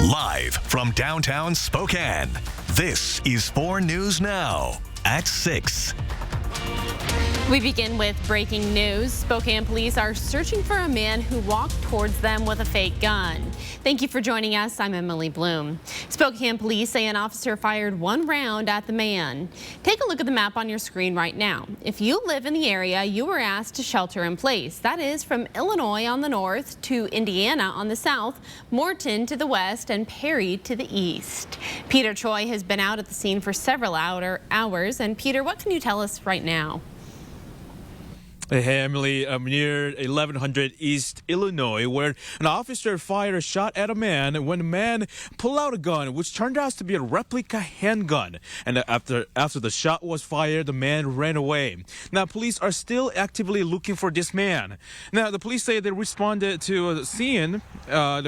Live from downtown Spokane, this is 4 News Now at 6. We begin with breaking news. Spokane police are searching for a man who walked towards them with a fake gun. Thank you for joining us. I'm Emily Bloom. Spokane police say an officer fired 1 round at the man. Take a look at the map on your screen right now. If you live in the area, you were asked to shelter in place. That is from Illinois on the north to Indiana on the south, Morton to the west, and Perry to the east. Peter Choi has been out at the scene for several hours. And Peter, what can you tell us right now? Hey, Emily, I'm near 1100 East Illinois, where an officer fired a shot at a man when the man pulled out a gun, which turned out to be a replica handgun. And after the shot was fired, the man ran away. Now, police are still actively looking for this man. Now, the police say they responded to a scene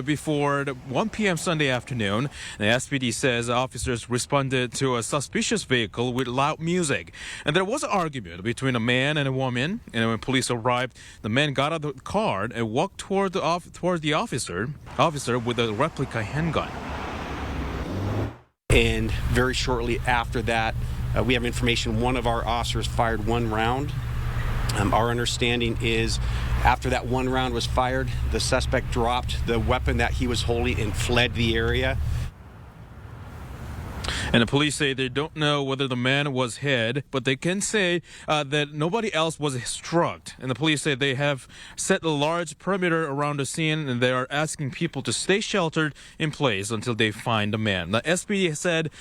before 1 p.m. Sunday afternoon. The SPD says officers responded to a suspicious vehicle with loud music. And there was an argument between a man and a woman. And when police arrived, the man got out of the car and walked toward the officer with a replica handgun. And very shortly after that, we have information one of our officers fired 1 round. Our understanding is after that 1 round was fired, the suspect dropped the weapon that he was holding and fled the area. And the police say they don't know whether the man was hit, but they can say that nobody else was struck. And the police say they have set a large perimeter around the scene, and they are asking people to stay sheltered in place until they find the man. The SPD has said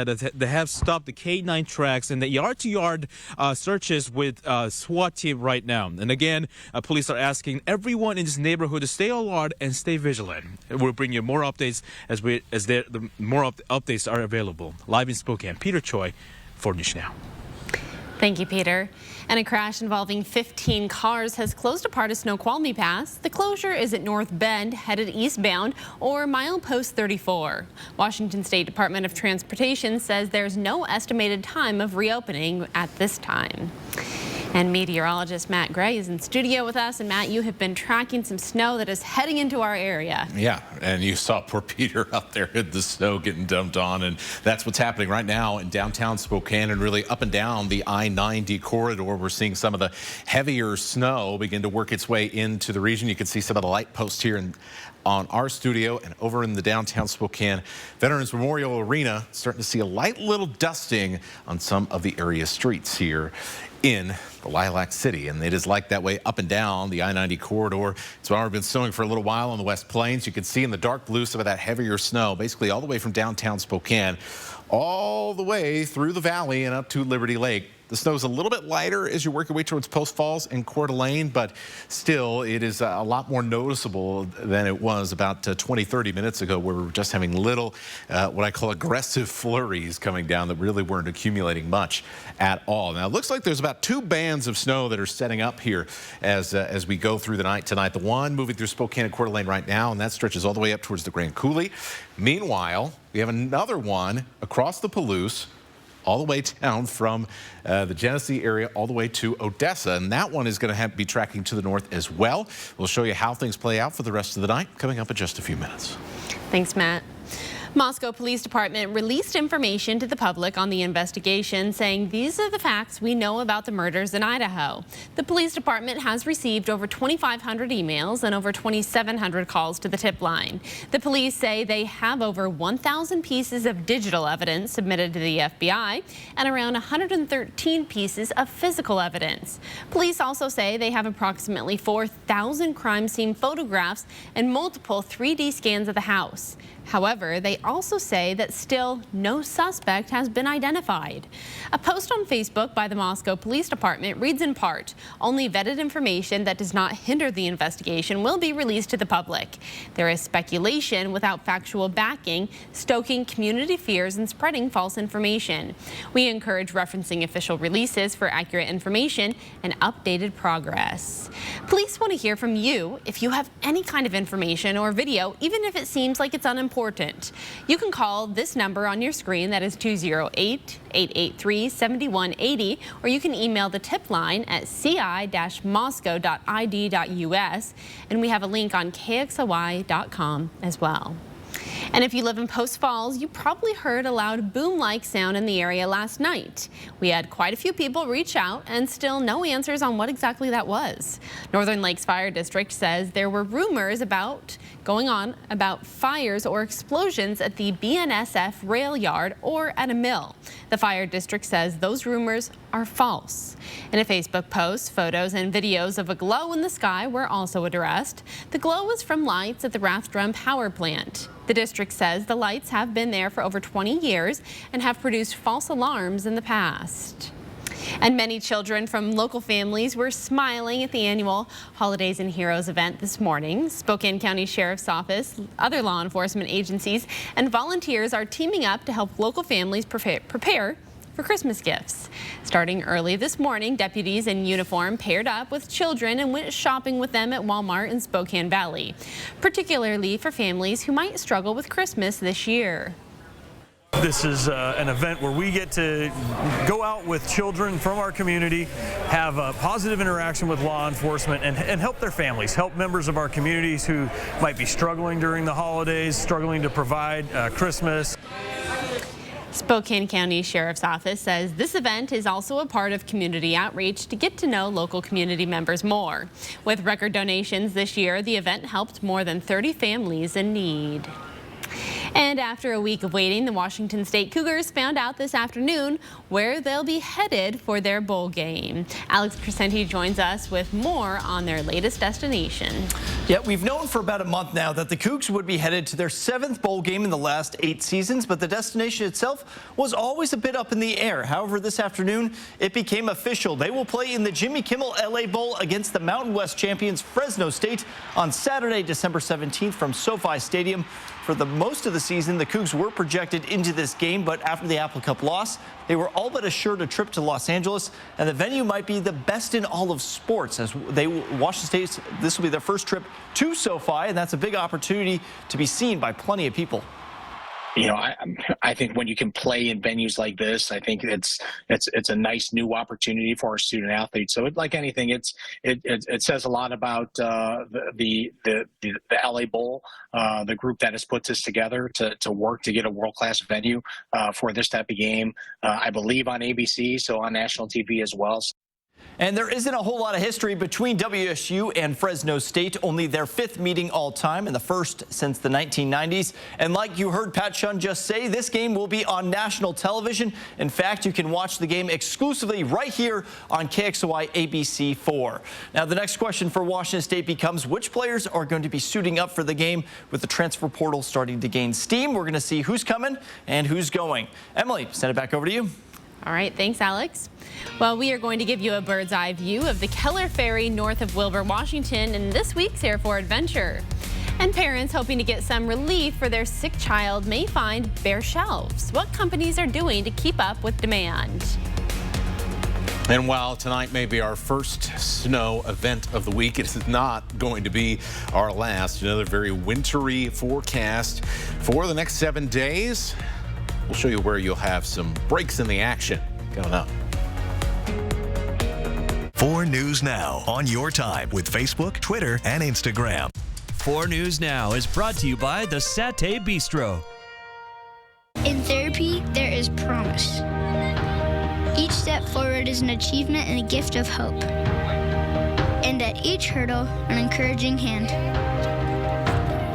that they have stopped the K-9 tracks and the yard-to-yard searches with SWAT team right now. And again, police are asking everyone in this neighborhood to stay alert and stay vigilant. We'll bring you more updates as more updates are available. Live in Spokane, Peter Choi, 4 News Now. Thank you, Peter. And a crash involving 15 cars has closed a part of Snoqualmie Pass. The closure is at North Bend, headed eastbound, or milepost 34. Washington State Department of Transportation says there's no estimated time of reopening at this time. And meteorologist Matt Gray is in studio with us. And Matt, you have been tracking some snow that is heading into our area. Yeah, and you saw poor Peter out there in the snow getting dumped on. And that's what's happening right now in downtown Spokane and really up and down the I-90 corridor. We're seeing some of the heavier snow begin to work its way into the region. You can see some of the light posts here on our studio and over in the downtown Spokane Veterans Memorial Arena, starting to see a light little dusting on some of the area streets here in the Lilac City. And it is like that way up and down the I-90 corridor. It's already been snowing for a little while on the West Plains. You can see in the dark blue some of that heavier snow, basically all the way from downtown Spokane, all the way through the valley and up to Liberty Lake. The snow's a little bit lighter as you work your way towards Post Falls and Coeur d'Alene, but still it is a lot more noticeable than it was about 20-30 minutes ago, where we were just having little, what I call aggressive flurries coming down that really weren't accumulating much at all. Now, it looks like there's about 2 bands of snow that are setting up here as we go through the night tonight. The one moving through Spokane and Coeur d'Alene right now, and that stretches all the way up towards the Grand Coulee. Meanwhile, we have another one across the Palouse, all the way down from the Genesee area all the way to Odessa. And that one is going to be tracking to the north as well. We'll show you how things play out for the rest of the night, coming up in just a few minutes. Thanks, Matt. Moscow Police Department released information to the public on the investigation, saying these are the facts we know about the murders in Idaho. The police department has received over 2,500 emails and over 2,700 calls to the tip line. The police say they have over 1,000 pieces of digital evidence submitted to the FBI and around 113 pieces of physical evidence. Police also say they have approximately 4,000 crime scene photographs and multiple 3D scans of the house. However, they also say that still no suspect has been identified. A post on Facebook by the Moscow Police Department reads in part, "Only vetted information that does not hinder the investigation will be released to the public. There is speculation without factual backing, stoking community fears and spreading false information. We encourage referencing official releases for accurate information and updated progress." Police want to hear from you if you have any kind of information or video, even if it seems like it's unimportant. You can call this number on your screen, that is 208-883-7180, or you can email the tip line at ci-moscow.id.us, and we have a link on kxly.com as well. And if you live in Post Falls, you probably heard a loud boom-like sound in the area last night. We had quite a few people reach out and still no answers on what exactly that was. Northern Lakes Fire District says there were rumors going on about fires or explosions at the BNSF rail yard or at a mill. The fire district says those rumors are false. In a Facebook post, photos and videos of a glow in the sky were also addressed. The glow was from lights at the Rathdrum Power Plant. The district says the lights have been there for over 20 years and have produced false alarms in the past. And many children from local families were smiling at the annual Holidays and Heroes event this morning. Spokane County Sheriff's Office, other law enforcement agencies, and volunteers are teaming up to help local families prepare for Christmas gifts. Starting early this morning, deputies in uniform paired up with children and went shopping with them at Walmart in Spokane Valley, particularly for families who might struggle with Christmas this year. This is an event where we get to go out with children from our community, have a positive interaction with law enforcement, and help their families, help members of our communities who might be struggling during the holidays, struggling to provide Christmas. Spokane County Sheriff's Office says this event is also a part of community outreach to get to know local community members more. With record donations this year, the event helped more than 30 families in need. And after a week of waiting, the Washington State Cougars found out this afternoon where they'll be headed for their bowl game. Alex Crescenti joins us with more on their latest destination. Yeah, we've known for about a month now that the Cougs would be headed to their 7th bowl game in the last 8 seasons, but the destination itself was always a bit up in the air. However, this afternoon, it became official. They will play in the Jimmy Kimmel LA Bowl against the Mountain West champions Fresno State on Saturday, December 17th from SoFi Stadium. For the most of the season, the Cougs were projected into this game, but after the Apple Cup loss, they were all but assured a trip to Los Angeles, and the venue might be the best in all of sports as Washington State, this will be their first trip to SoFi, and that's a big opportunity to be seen by plenty of people. You know, I think when you can play in venues like this, I think it's a nice new opportunity for our student athletes. So like anything, it says a lot about the LA Bowl, the group that has put this together to work to get a world-class venue for this type of game. I believe on ABC, so on national TV as well. And there isn't a whole lot of history between WSU and Fresno State, only their 5th meeting all time and the first since the 1990s. And like you heard Pat Shun just say, this game will be on national television. In fact, you can watch the game exclusively right here on KXOY ABC 4. Now, the next question for Washington State becomes which players are going to be suiting up for the game with the transfer portal starting to gain steam. We're going to see who's coming and who's going. Emily, send it back over to you. All right, thanks, Alex. Well, we are going to give you a bird's eye view of the Keller Ferry north of Wilbur, Washington in this week's Air for Adventure. And parents hoping to get some relief for their sick child may find bare shelves. What companies are doing to keep up with demand? And while tonight may be our first snow event of the week, it is not going to be our last. Another very wintry forecast for the next 7 days. We'll show you where you'll have some breaks in the action coming up. 4 News Now on your time with Facebook, Twitter, and Instagram. 4 News Now is brought to you by the Satay Bistro. In therapy, there is promise. Each step forward is an achievement and a gift of hope. And at each hurdle, an encouraging hand.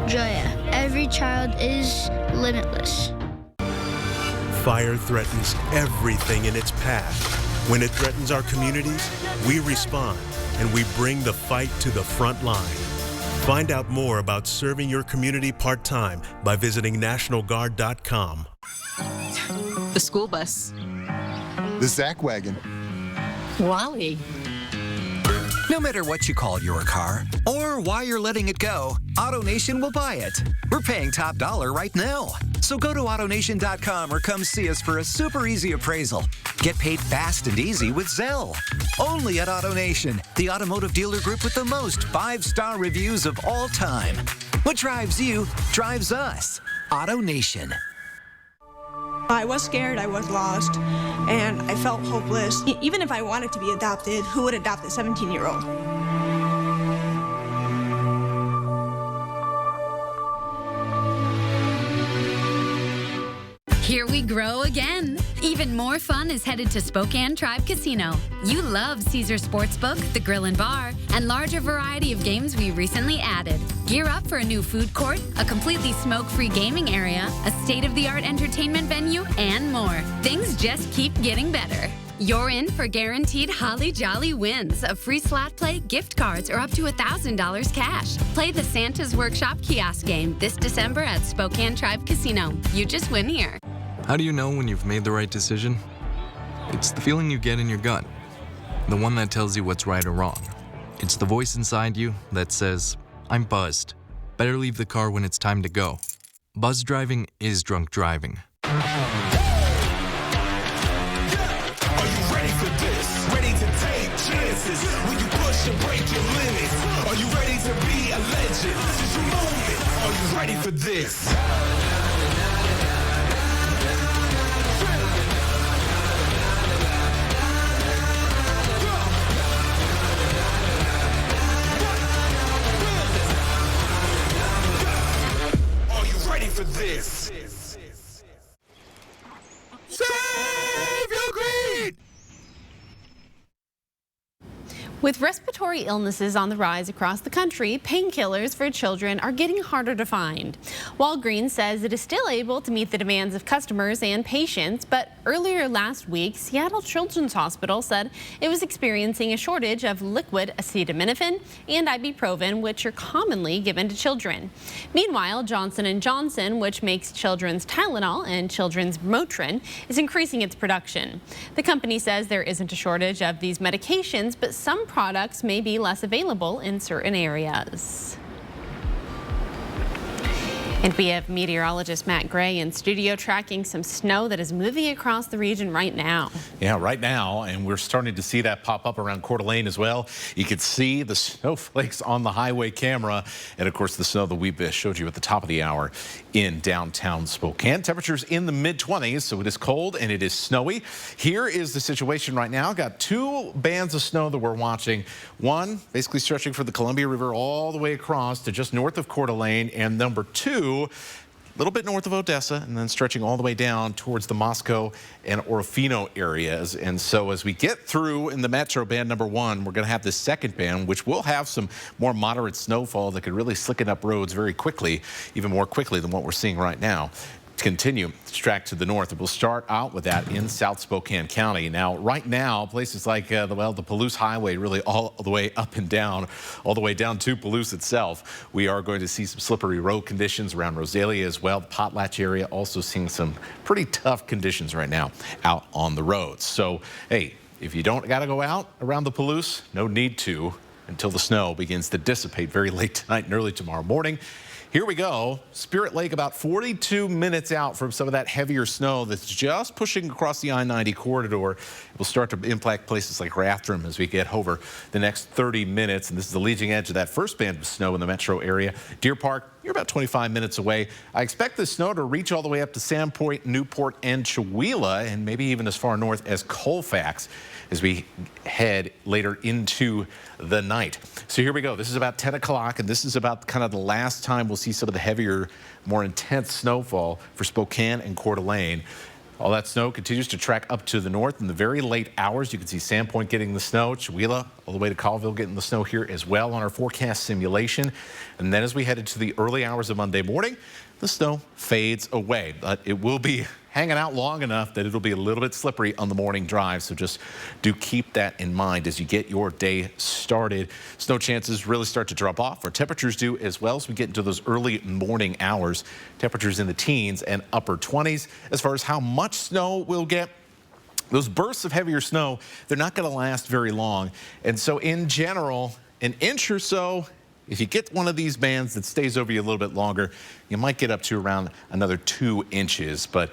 Joya, every child is limitless. Fire threatens everything in its path. When it threatens our communities, we respond and we bring the fight to the front line. Find out more about serving your community part-time by visiting NationalGuard.com. The school bus. The Zach wagon. Wally. No matter what you call your car or why you're letting it go, AutoNation will buy it. We're paying top dollar right now. So go to AutoNation.com or come see us for a super easy appraisal. Get paid fast and easy with Zelle. Only at AutoNation, the automotive dealer group with the most 5-star reviews of all time. What drives you drives us. AutoNation. I was scared, I was lost, and I felt hopeless. Even if I wanted to be adopted, who would adopt a 17-year-old? Here we grow again. Even more fun is headed to Spokane Tribe Casino. You love Caesar Sportsbook, the grill and bar, and larger variety of games we recently added. Gear up for a new food court, a completely smoke-free gaming area, a state-of-the-art entertainment venue, and more. Things just keep getting better. You're in for guaranteed Holly Jolly wins of free slot play, gift cards, or up to $1,000 cash. Play the Santa's Workshop kiosk game this December at Spokane Tribe Casino. You just win here. How do you know when you've made the right decision? It's the feeling you get in your gut, the one that tells you what's right or wrong. It's the voice inside you that says, I'm buzzed. Better leave the car when it's time to go. Buzz driving is drunk driving. Are you ready for this? Ready to take chances? Will you push and break your limits? Are you ready to be a legend? This is your moment. Are you ready for this? For this. Save your greed! With respiratory illnesses on the rise across the country, painkillers for children are getting harder to find. Walgreens says it is still able to meet the demands of customers and patients, but earlier last week, Seattle Children's Hospital said it was experiencing a shortage of liquid acetaminophen and ibuprofen, which are commonly given to children. Meanwhile, Johnson & Johnson, which makes children's Tylenol and children's Motrin, is increasing its production. The company says there isn't a shortage of these medications, but some products may be less available in certain areas. And we have meteorologist Matt Gray in studio tracking some snow that is moving across the region right now. Yeah, right now, and we're starting to see that pop up around Coeur d'Alene as well. You can see the snowflakes on the highway camera, and of course the snow that we showed you at the top of the hour in downtown Spokane. Temperatures in the mid-20s, so it is cold and it is snowy. Here is the situation right now. Got two bands of snow that we're watching. One basically stretching from the Columbia River all the way across to just north of Coeur d'Alene, and number two a little bit north of Odessa, and then stretching all the way down towards the Moscow and Orofino areas. And so as we get through in the metro band number one, we're going to have this second band, which will have some more moderate snowfall that could really slicken up roads very quickly, even more quickly than what we're seeing right now. Continue to track to the north. We'll start out with that in South Spokane County. Now, right now, places like the Palouse Highway, really all the way up and down, all the way down to Palouse itself. We are going to see some slippery road conditions around Rosalia as well. The Potlatch area also seeing some pretty tough conditions right now out on the roads. So, hey, if you don't got to go out around the Palouse, no need to until the snow begins to dissipate very late tonight and early tomorrow morning. Here we go. Spirit Lake about 42 minutes out from some of that heavier snow that's just pushing across the I-90 corridor. It will start to impact places like Rathdrum as we get over the next 30 minutes. And this is the leading edge of that first band of snow in the metro area. Deer Park, you're about 25 minutes away. I expect the snow to reach all the way up to Sandpoint, Newport, and Chewelah, and maybe even as far north as Colfax as we head later into the night. So here we go. This is about 10 o'clock, and this is about kind of the last time we'll see some of the heavier, more intense snowfall for Spokane and Coeur d'Alene. All that snow continues to track up to the north in the very late hours. You can see Sandpoint getting the snow, Chewelah all the way to Colville getting the snow here as well on our forecast simulation. And then as we head into the early hours of Monday morning, the snow fades away, but it will be hanging out long enough that it'll be a little bit slippery on the morning drive. So just do keep that in mind as you get your day started. Snow chances really start to drop off. Our temperatures do as well as we get into those early morning hours. Temperatures in the teens and upper 20s. As far as how much snow we'll get, those bursts of heavier snow, they're not going to last very long. And so in general, an inch or so, if you get one of these bands that stays over you a little bit longer, you might get up to around another 2 inches. But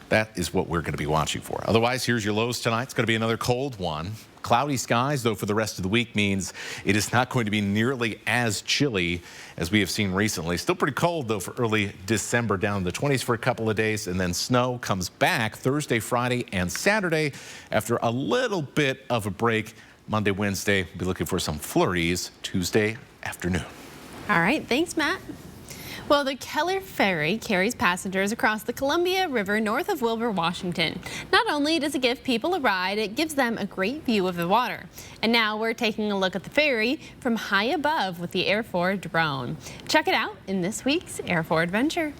that is what we're going to be watching for. Otherwise, here's your lows tonight. It's going to be another cold one. Cloudy skies, though, for the rest of the week means it is not going to be nearly as chilly as we have seen recently. Still pretty cold, though, for early December, down in the 20s for a couple of days. And then snow comes back Thursday, Friday, and Saturday after a little bit of a break. Monday, Wednesday, we'll be looking for some flurries Tuesday afternoon. All right. Thanks, Matt. Well, the Keller Ferry carries passengers across the Columbia River north of Wilbur, Washington. Not only does it give people a ride, it gives them a great view of the water. And now we're taking a look at the ferry from high above with the Air 4 drone. Check it out in this week's Air 4 Adventure.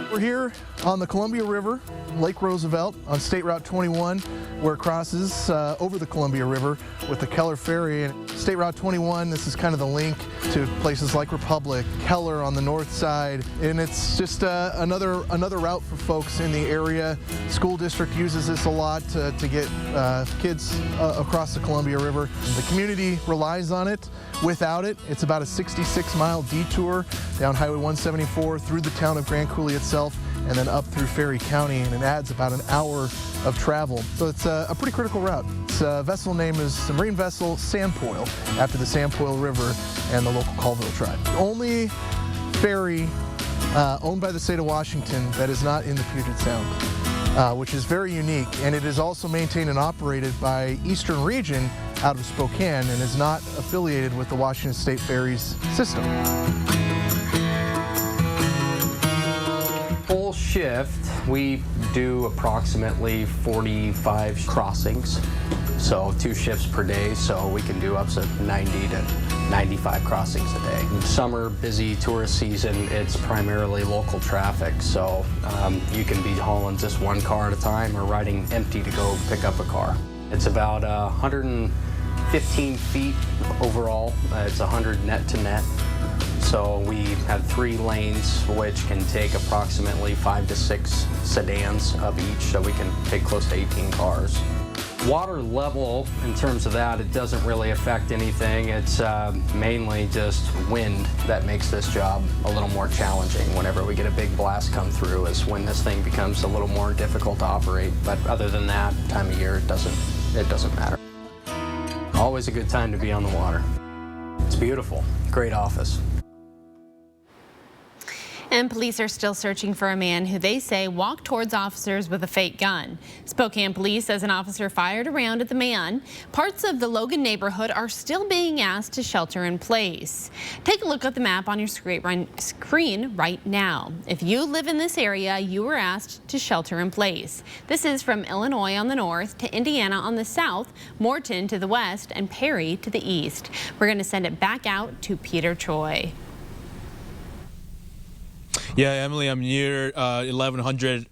We're here on the Columbia River, Lake Roosevelt, on State Route 21, where it crosses over the Columbia River with the Keller Ferry. And State Route 21, this is kind of the link to places like Republic, Keller on the north side, and it's just another route for folks in the area. School district uses this a lot to get kids across the Columbia River. The community relies on it. Without it, it's about a 66-mile detour down Highway 174 through the town of Grand Coulee itself and then up through Ferry County, and it adds about an hour of travel. So it's a pretty critical route. Its vessel name is the marine vessel Sandpoil, after the Sandpoil River and the local Colville tribe. The only ferry owned by the state of Washington that is not in the Puget Sound, which is very unique, and it is also maintained and operated by Eastern Region out of Spokane and is not affiliated with the Washington State Ferries system. Full shift, we do approximately 45 crossings, so 2 shifts per day, so we can do up to 90 to 95 crossings a day. In summer, busy tourist season, it's primarily local traffic, so you can be hauling just 1 car at a time or riding empty to go pick up a car. It's about 115 feet overall. It's 100 net to net. So we have 3 lanes, which can take approximately 5 to 6 sedans of each, so we can take close to 18 cars. Water level, in terms of that, it doesn't really affect anything. It's mainly just wind that makes this job a little more challenging. Whenever we get a big blast come through is when this thing becomes a little more difficult to operate. But other than that, time of year, it doesn't matter. Always a good time to be on the water. It's beautiful. Great office. And police are still searching for a man who they say walked towards officers with a fake gun. Spokane police says an officer fired a round at the man. Parts of the Logan neighborhood are still being asked to shelter in place. Take a look at the map on your screen right now. If you live in this area, you were asked to shelter in place. This is from Illinois on the north to Indiana on the south, Morton to the west, and Perry to the east. We're going to send it back out to Peter Choi. Yeah, Emily, I'm near 1100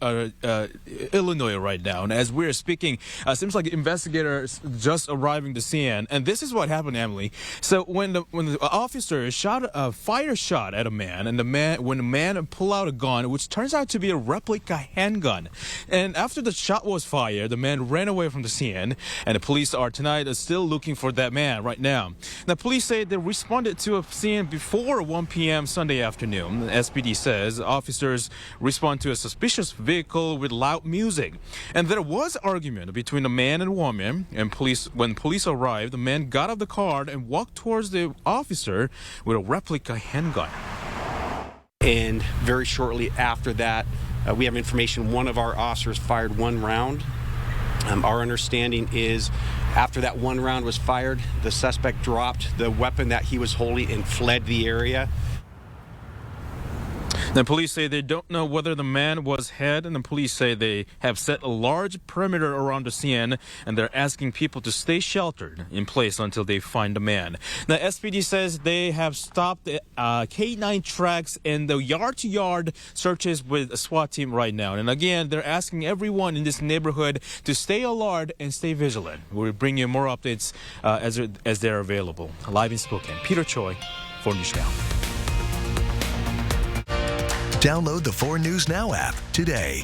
Illinois right now. And as we're speaking, seems like investigators just arriving to scene. And this is what happened, Emily. So when the officer fired a shot at a man, and when the man pulled out a gun, which turns out to be a replica handgun. And after the shot was fired, the man ran away from the scene. And the police are tonight still looking for that man right now. Now, police say they responded to a scene before 1 p.m. Sunday afternoon. The SPD says officers respond to a suspicious vehicle with loud music. And there was argument between a man and woman. And when police arrived, the man got out of the car and walked towards the officer with a replica handgun. And very shortly after that, we have information one of our officers fired 1 round. Our understanding is after that 1 round was fired, the suspect dropped the weapon that he was holding and fled the area. The police say they don't know whether the man was hit, and the police say they have set a large perimeter around the scene, and they're asking people to stay sheltered in place until they find the man. Now, SPD says they have stopped the K9 tracks and the yard-to-yard searches with a SWAT team right now. And again, they're asking everyone in this neighborhood to stay alert and stay vigilant. We'll bring you more updates as they're available. Live in Spokane, Peter Choi, 4 News Now. Download the 4 News Now app today.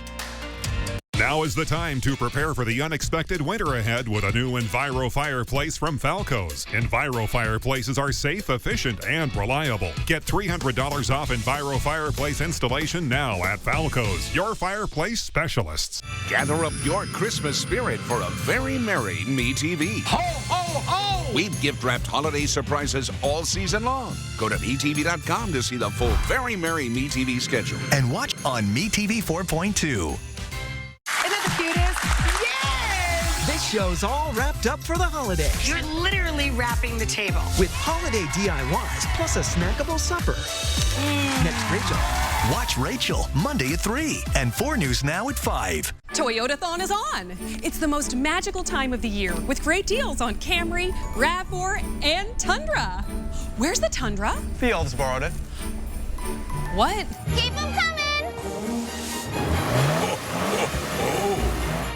Now is the time to prepare for the unexpected winter ahead with a new Enviro fireplace from Falco's. Enviro fireplaces are safe, efficient, and reliable. Get $300 off Enviro fireplace installation now at Falco's, your fireplace specialists. Gather up your Christmas spirit for a very merry MeTV. Ho, ho, ho! We've gift-wrapped holiday surprises all season long. Go to MeTV.com to see the full Very Merry MeTV schedule. And watch on MeTV 4.2. Isn't it the cutest? Yes! This shows all wrapped up for the holidays. You're literally wrapping the table. With holiday DIYs plus a snackable supper. Next, Rachel. Watch Rachel Monday at 3 and 4 News Now at 5. Toyotathon is on. It's the most magical time of the year with great deals on Camry, RAV4, and Tundra. Where's the Tundra? The elves borrowed it. What? Keep them coming!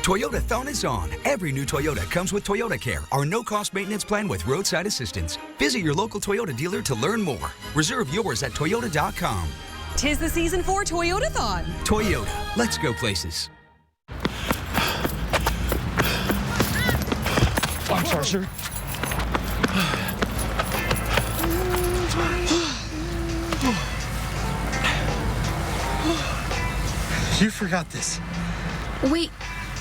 Toyotathon is on. Every new Toyota comes with Toyota Care, our no-cost maintenance plan with roadside assistance. Visit your local Toyota dealer to learn more. Reserve yours at Toyota.com. 'Tis the season for Toyotathon. Toyota, let's go places. I'm sorry, sir. You forgot this. Wait,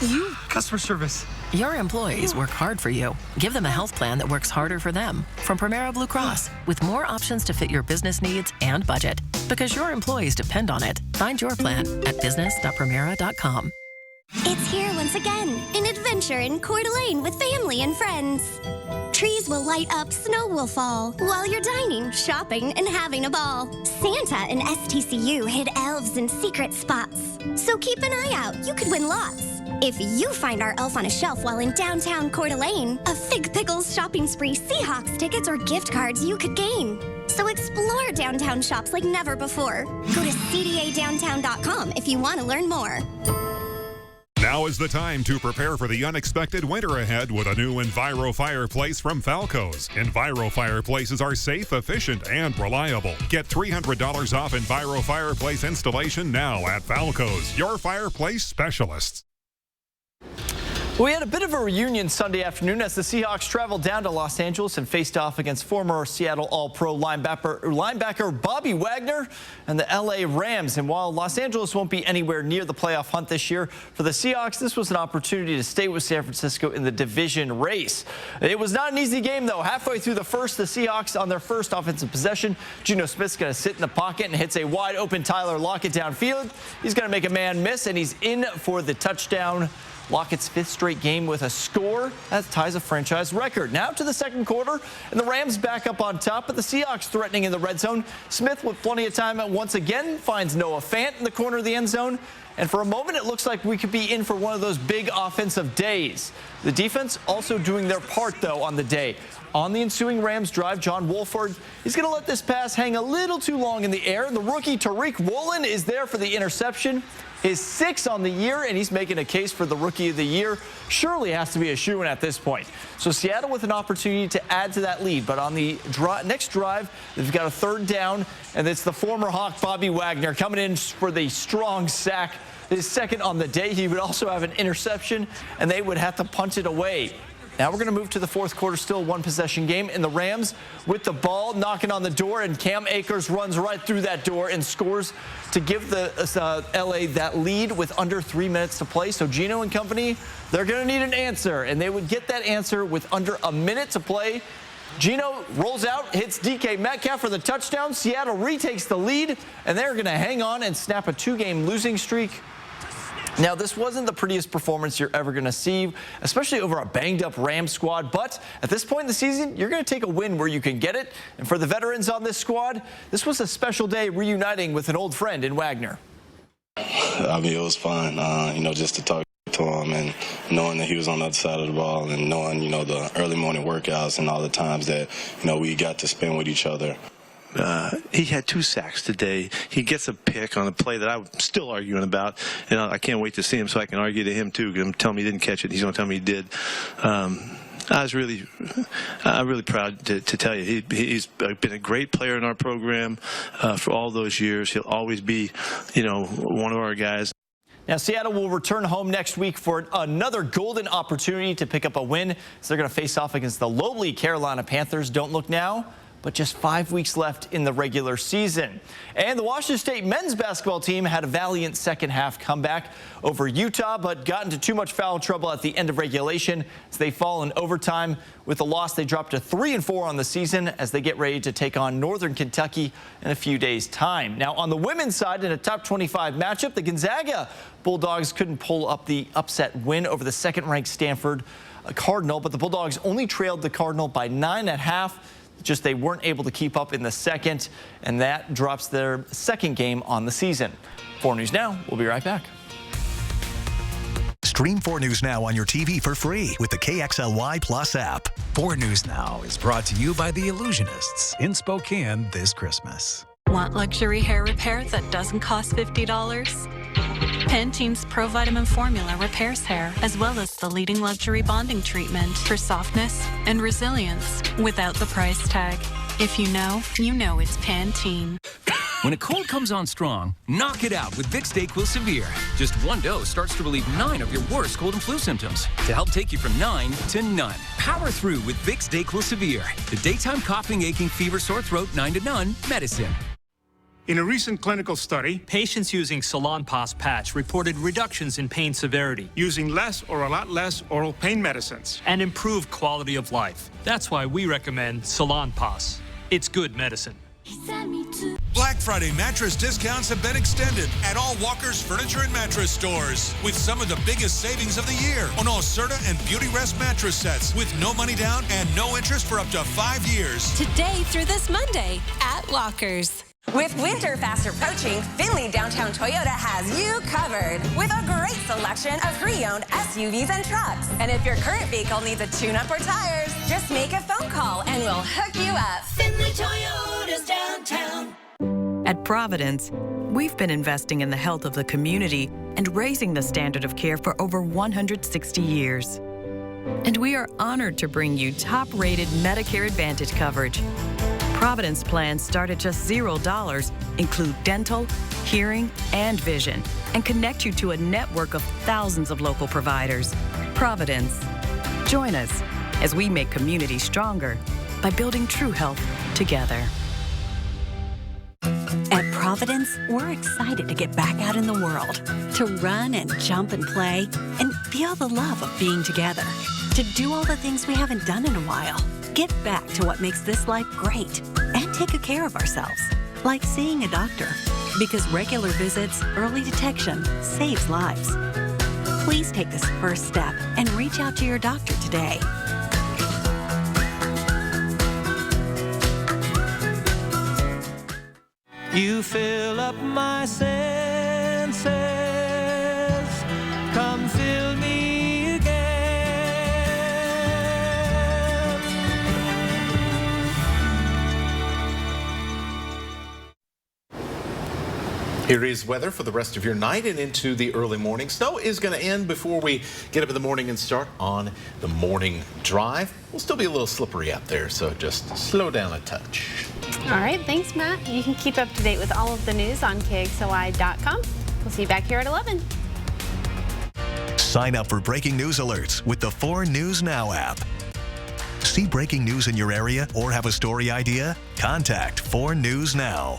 you? Customer service. Your employees work hard for you. Give them a health plan that works harder for them. From Primera Blue Cross, with more options to fit your business needs and budget. Because your employees depend on it. Find your plan at business.primera.com. It's here once again, an adventure in Coeur d'Alene with family and friends. Trees will light up, snow will fall, while you're dining, shopping, and having a ball. Santa and STCU hid elves in secret spots. So keep an eye out, you could win lots. If you find our elf on a shelf while in downtown Coeur d'Alene, a Fig Pickles shopping spree, Seahawks tickets, or gift cards you could gain. So explore downtown shops like never before. Go to cdadowntown.com if you want to learn more. Now is the time to prepare for the unexpected winter ahead with a new Enviro fireplace from Falco's. Enviro fireplaces are safe, efficient, and reliable. Get $300 off Enviro fireplace installation now at Falco's, your fireplace specialists. We had a bit of a reunion Sunday afternoon as the Seahawks traveled down to Los Angeles and faced off against former Seattle All-Pro linebacker Bobby Wagner and the LA Rams. And while Los Angeles won't be anywhere near the playoff hunt this year, for the Seahawks, this was an opportunity to stay with San Francisco in the division race. It was not an easy game, though. Halfway through the first, the Seahawks on their first offensive possession, Geno Smith's going to sit in the pocket and hits a wide-open Tyler Lockett downfield. He's going to make a man miss, and he's in for the touchdown. Lockett's 5th straight game with a score. That ties a franchise record. Now to the second quarter, and the Rams back up on top, but the Seahawks threatening in the red zone. Smith with plenty of time once again finds Noah Fant in the corner of the end zone. And for a moment, it looks like we could be in for one of those big offensive days. The defense also doing their part, though, on the day. On the ensuing Rams drive, John Wolford, he's going to let this pass hang a little too long in the air. The rookie Tariq Woolen is there for the interception. His 6th on the year, and he's making a case for the Rookie of the Year. Surely has to be a shoo-in at this point. So Seattle with an opportunity to add to that lead. But on the next drive, they've got a 3rd down, and it's the former Hawk Bobby Wagner coming in for the strong sack. His 2nd on the day. He would also have an interception, and they would have to punt it away. Now we're going to move to the 4th quarter, still 1-possession game, and the Rams with the ball knocking on the door, and Cam Akers runs right through that door and scores to give the LA that lead with under 3 minutes to play. So Geno and company, they're going to need an answer, and they would get that answer with under a minute to play. Geno rolls out, hits DK Metcalf for the touchdown. Seattle retakes the lead, and they're going to hang on and snap a 2-game losing streak. Now, this wasn't the prettiest performance you're ever going to see, especially over a banged-up Rams squad. But at this point in the season, you're going to take a win where you can get it. And for the veterans on this squad, this was a special day reuniting with an old friend in Wagner. I mean, it was fun, just to talk to him and knowing that he was on the other side of the ball and knowing, the early morning workouts and all the times that, we got to spend with each other. He had 2 sacks today. He gets a pick on a play that I'm still arguing about, and I can't wait to see him so I can argue to him too. Because tell me he didn't catch it. He's going to tell me he did. I'm really proud to tell you he's been a great player in our program for all those years. He'll always be, one of our guys. Now, Seattle will return home next week for another golden opportunity to pick up a win. So they're going to face off against the lowly Carolina Panthers. Don't look now, but just 5 weeks left in the regular season. And the Washington State men's basketball team had a valiant second-half comeback over Utah, but got into too much foul trouble at the end of regulation as they fall in overtime. With the loss, they dropped to 3-4 on the season as they get ready to take on Northern Kentucky in a few days' time. Now, on the women's side, in a top 25 matchup, the Gonzaga Bulldogs couldn't pull up the upset win over the second-ranked Stanford Cardinal, but the Bulldogs only trailed the Cardinal by 9.5. Just they weren't able to keep up in the second, and that drops their second game on the season. 4 News Now, we'll be right back. Stream 4 News Now on your TV for free with the KXLY Plus app. 4 News Now is brought to you by the Illusionists in Spokane this Christmas. Want luxury hair repair that doesn't cost $50? Pantene's Pro Vitamin Formula repairs hair, as well as the leading luxury bonding treatment for softness and resilience without the price tag. If you know it's Pantene. When a cold comes on strong, knock it out with Vicks DayQuil Severe. Just one dose starts to relieve 9 of your worst cold and flu symptoms to help take you from 9 to none. Power through with Vicks DayQuil Severe, the daytime coughing, aching, fever, sore throat 9 to none medicine. In a recent clinical study, patients using Salonpas patch reported reductions in pain severity, using less or a lot less oral pain medicines, and improved quality of life. That's why we recommend Salonpas. It's good medicine. Black Friday mattress discounts have been extended at all Walker's Furniture and Mattress stores with some of the biggest savings of the year on all Serta and Beauty Rest mattress sets with no money down and no interest for up to 5 years. Today through this Monday at Walker's. With winter fast approaching, Findlay Downtown Toyota has you covered with a great selection of pre-owned SUVs and trucks. And if your current vehicle needs a tune-up or tires, just make a phone call and we'll hook you up. Findlay Toyota's downtown. At Providence, we've been investing in the health of the community and raising the standard of care for over 160 years. And we are honored to bring you top-rated Medicare Advantage coverage. Providence plans start at just $0, include dental, hearing, and vision, and connect you to a network of thousands of local providers. Providence. Join us as we make communities stronger by building true health together. At Providence, we're excited to get back out in the world, to run and jump and play, and feel the love of being together, to do all the things we haven't done in a while. Get back to what makes this life great and take care of ourselves, like seeing a doctor, because regular visits, early detection saves lives. Please take this first step and reach out to your doctor today. You fill up my senses, come fill me again. Here is weather for the rest of your night and into the early morning. Snow is going to end before we get up in the morning and start on the morning drive. We'll still be a little slippery out there, so just slow down a touch. All right, thanks, Matt. You can keep up to date with all of the news on KXLY.com. We'll see you back here at 11. Sign up for breaking news alerts with the 4 News Now app. See breaking news in your area or have a story idea? Contact 4 News Now.